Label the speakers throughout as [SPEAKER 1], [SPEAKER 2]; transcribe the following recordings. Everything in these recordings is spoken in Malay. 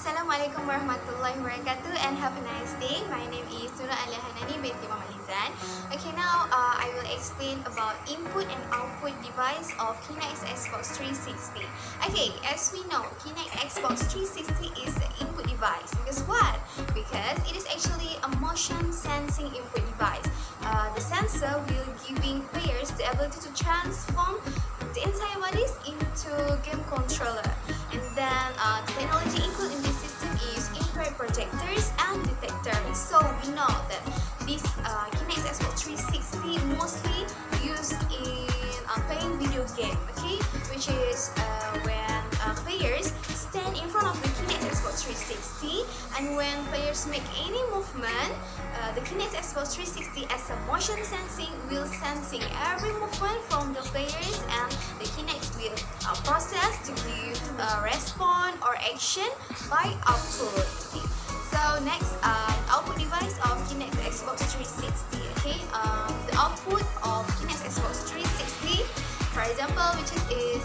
[SPEAKER 1] Assalamualaikum warahmatullahi wabarakatuh and have a nice day. My name is Nura Al-Hanani binti Muhammad Izan. Okay, now I will explain about input and output device of Kinex Xbox 360. Okay, as we know, Kinex Xbox 360 is the input device. Because what? Because it is actually a motion sensing input device. The sensor will giving players the ability to transform the entire bodies into game controller. And then the technology included in this system is infrared projectors and detectors. So we know that this Kinex Xbox 360 mostly used in playing video game, okay? Which is when players stand in front of the Kinex Xbox 360, and when players make any movement, the Kinex Xbox 360 as a motion sensing will sensing every movement from the players, and the Kinex will process to give response or action by output. Okay. So next, output device of Kinex Xbox 360. Okay, the output of Kinex Xbox 360, for example, which is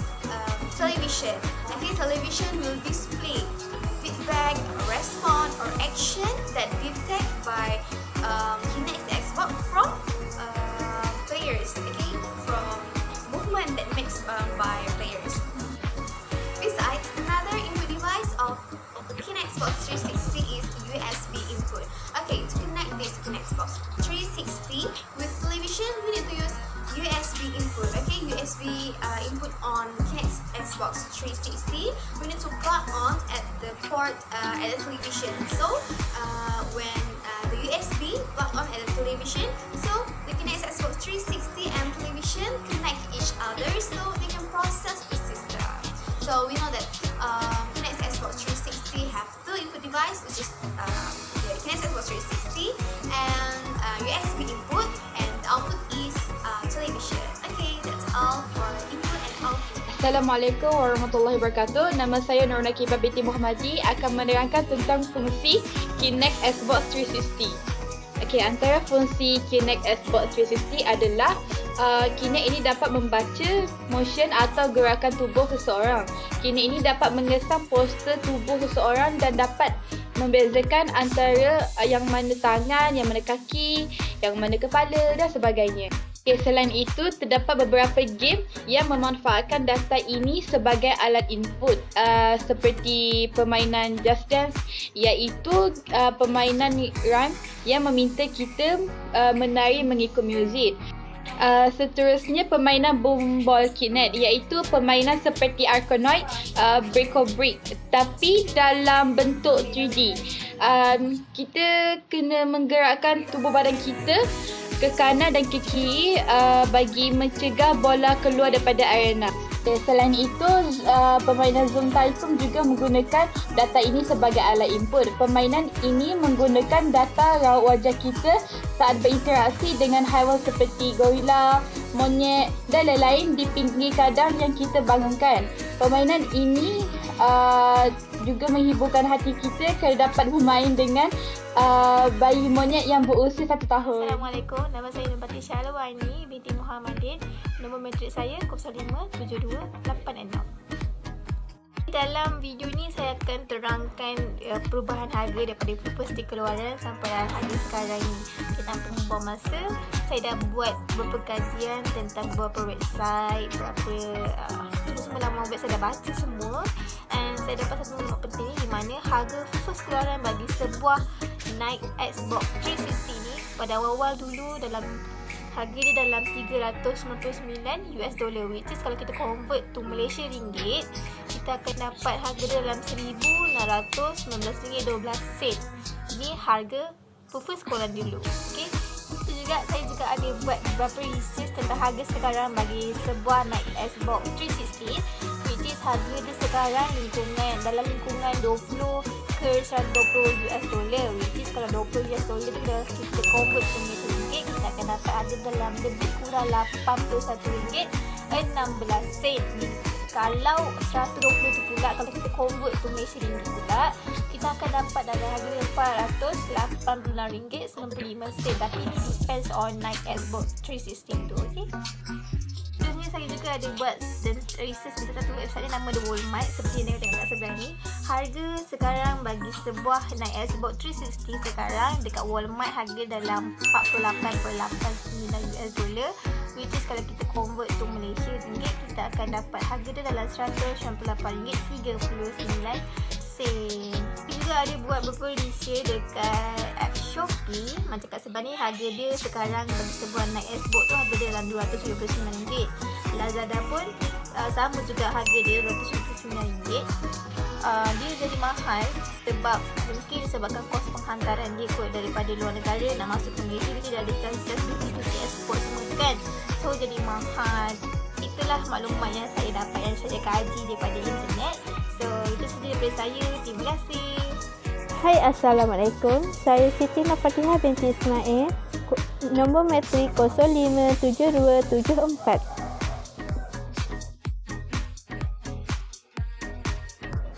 [SPEAKER 1] television. Okay, television will display feedback, response, or action that detect by Kinex Xbox from players. Okay, from movement that makes by players. Besides, another input device of Kinex Xbox 360 is USB input. Okay, to connect this Kinex Xbox 360 with television, we need to use USB input. Okay, USB input on Kinex Xbox 360. We need to plug on at the port at the television. So when the USB plug on at the television, so the Kinex Xbox 360 and television connect each other, so they can process the system. So we know that Kinex Xbox 360 have two input device, which is the Kinex Xbox 360 and USB input, and the output is television. Okay, that's all for input and output.
[SPEAKER 2] Assalamualaikum warahmatullahi wabarakatuh. Nama saya Nurna Kibah binti Muhammadi akan menerangkan tentang fungsi Kinex Xbox 360. Okey, antara fungsi Kinex Xbox 360 adalah Kinex ini dapat membaca motion atau gerakan tubuh seseorang. Kinex ini dapat mengesan poster tubuh seseorang dan dapat membezakan antara yang mana tangan, yang mana kaki, yang mana kepala dan sebagainya. Okay, selain itu, terdapat beberapa game yang memanfaatkan data ini sebagai alat input seperti permainan Just Dance, iaitu permainan run yang meminta kita menari mengikut muzik. Seterusnya, permainan Boom Ball Kinect, iaitu permainan seperti Arkanoid, Breako Brick, tapi dalam bentuk 3D. Kita kena menggerakkan tubuh badan kita ke kanan dan ke kiri bagi mencegah bola keluar daripada arena. Selain itu, permainan Zoom Tycoon juga menggunakan data ini sebagai alat input. Permainan ini menggunakan data raut wajah kita saat berinteraksi dengan haiwan seperti gorila, monyet dan lain-lain di pinggir kandang yang kita bangunkan. Permainan ini juga menghiburkan hati kita kerana dapat bermain dengan bayi monyet yang berusia 1 tahun.
[SPEAKER 3] Assalamualaikum, nama saya Nubati Syalawani binti Muhammadin. Nombor matrik saya 057286. Dalam video ni saya akan terangkan perubahan harga daripada first dikeluaran sampai harga sekarang ni. Kita tanpa membuang masa, saya dah buat beberapa kajian tentang beberapa website, semua laman web saya dah baca semua, dan saya dapat satu maklumat penting di mana harga first keluaran bagi sebuah Kinex Xbox 360 ni pada awal-awal dulu dalam harga dia dalam $399, which is kalau kita convert to Malaysia ringgit, kita akan dapat harga dia dalam RM1,619.12. Ini harga first keluaran dulu. Okey. Itu juga saya juga ada buat beberapa research tentang harga sekarang bagi sebuah Kinex Xbox 360, which is harga dia sekarang dalam lingkungan 20 ke $120, which is kalau $20 tu dah kita convert ke Malaysia ringgit, kita akan dapat harga dalam lebih kurang RM81.16. Kalau 120 tu pula, kalau kita convert to Malaysia ringgit pula, kita akan dapat dalam harga RM489.95. Tapi ini depends on Kinex Xbox 360 tu, okey. Seterusnya saya juga ada buat dan research untuk satu website ni, nama The Walmart. Seperti yang tengok kat sebelah ni, harga sekarang bagi sebuah Nike Air Sport 360 sekarang dekat Walmart harga dalam 48.89 US dollar, which is kalau kita convert to Malaysia ringgit, kita akan dapat harga dia dalam RM198.39. Juga ada buat beberapa resale dekat app Shopee. Macam kat sebelah ni, harga dia sekarang bagi sebuah Nike Air Sport tu harga dia dalam RM279. Lazada pun sama juga, harga dia RM279. Dia jadi mahal sebab mungkin disebabkan kos penghantaran dia kot daripada luar negara nak masuk ke Malaysia, dia tidak ada charge duty export semua kan, so jadi mahal. Itulah maklumat yang saya dapat, yang saya kaji daripada internet. So itu saja daripada saya. Terima kasih.
[SPEAKER 4] Hai, Assalamualaikum. Saya Siti Nafatihah binti Ismail. Nombor matrik 057274.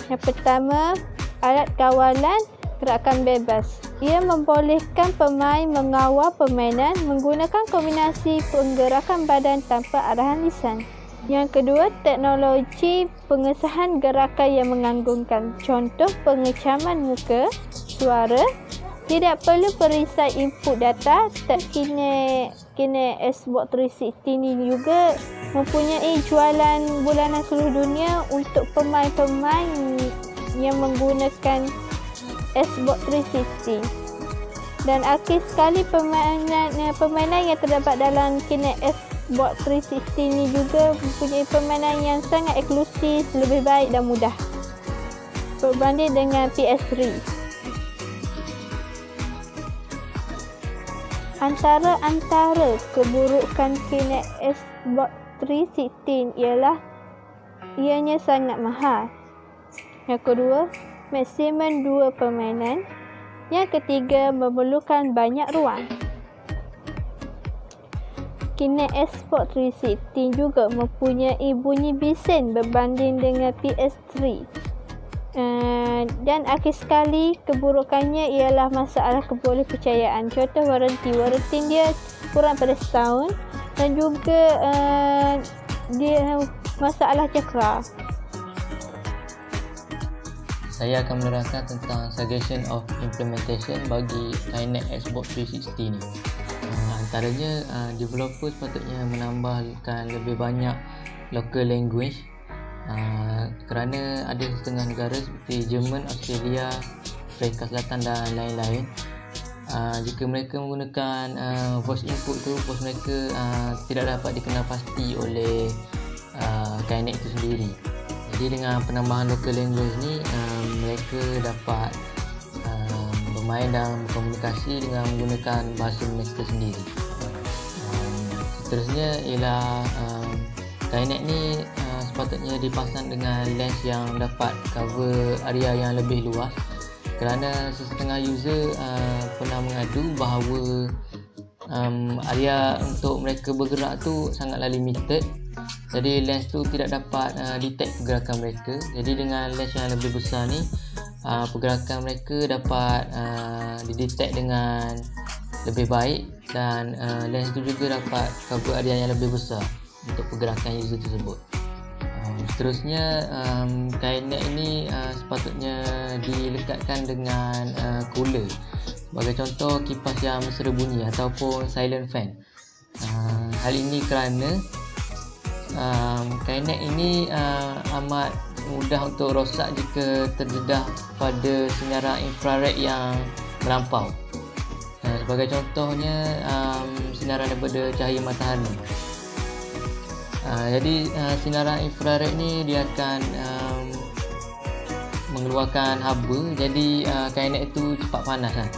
[SPEAKER 4] Yang pertama, alat kawalan gerakan bebas. Ia membolehkan pemain mengawal permainan menggunakan kombinasi penggerakan badan tanpa arahan lisan. Yang kedua, teknologi pengesahan gerakan yang mengganggukan. Contoh, pengecaman muka, suara. Tidak perlu perisai input data. Kinect Xbox 360 ni juga mempunyai jualan bulanan seluruh dunia untuk pemain-pemain yang menggunakan Xbox 360. Dan akhir sekali, permainan yang terdapat dalam Kinect Xbox 360 ni juga mempunyai permainan yang sangat eksklusif, lebih baik dan mudah berbanding dengan PS3. Antara keburukan Kinect Xbox 360 ialah ianya sangat mahal. Yang kedua, maksimum 2 permainan. Yang ketiga, memerlukan banyak ruang. Kinect Xbox 360 juga mempunyai bunyi bising berbanding dengan PS3. Dan akhir sekali, keburukannya ialah masalah kebolehpercayaan. Contoh, waranti dia kurang pada setahun, dan juga dia masalah cakra.
[SPEAKER 5] Saya akan menerangkan tentang suggestion of implementation bagi Kinect Xbox 360 ni. Antaranya, developer sepatutnya menambahkan lebih banyak local language, kerana ada setengah negara seperti Jerman, Australia, Afrika Selatan dan lain-lain. Jika mereka menggunakan voice input tu, voice mereka tidak dapat dikenal pasti oleh Kinect itu sendiri. Jadi dengan penambahan local language ni, mereka dapat bermain dan berkomunikasi dengan menggunakan bahasa mereka sendiri. Seterusnya ialah Kinect ni sepatutnya dipasang dengan lens yang dapat cover area yang lebih luas, kerana sesetengah user pernah mengadu bahawa area untuk mereka bergerak tu sangatlah limited. Jadi lens tu tidak dapat detect pergerakan mereka. Jadi dengan lens yang lebih besar ni, pergerakan mereka dapat didetect dengan lebih baik, dan lens tu juga dapat cover area yang lebih besar untuk pergerakan user tersebut. Seterusnya, Kinect ini sepatutnya dilekatkan dengan cooler. Sebagai contoh, kipas yang mesra bunyi ataupun silent fan. Hal ini kerana Kinect ini amat mudah untuk rosak jika terdedah pada sinaran infrared yang melampau. Sebagai contohnya, sinaran daripada cahaya matahari. Jadi sinaran infrared ni dia akan mengeluarkan haba, jadi Kinect itu cepat panas kan.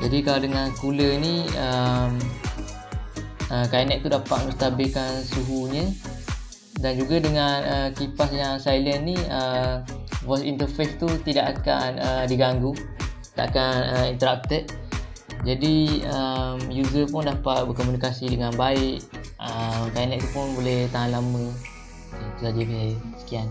[SPEAKER 5] Jadi kalau dengan cooler ni, Kinect tu dapat menstabilkan suhunya, dan juga dengan kipas yang silent ni, voice interface tu tidak akan diganggu, tak akan interrupted. Jadi user pun dapat berkomunikasi dengan baik. Kinect tu pun boleh tahan lama. Itu saja dari saya. Sekian.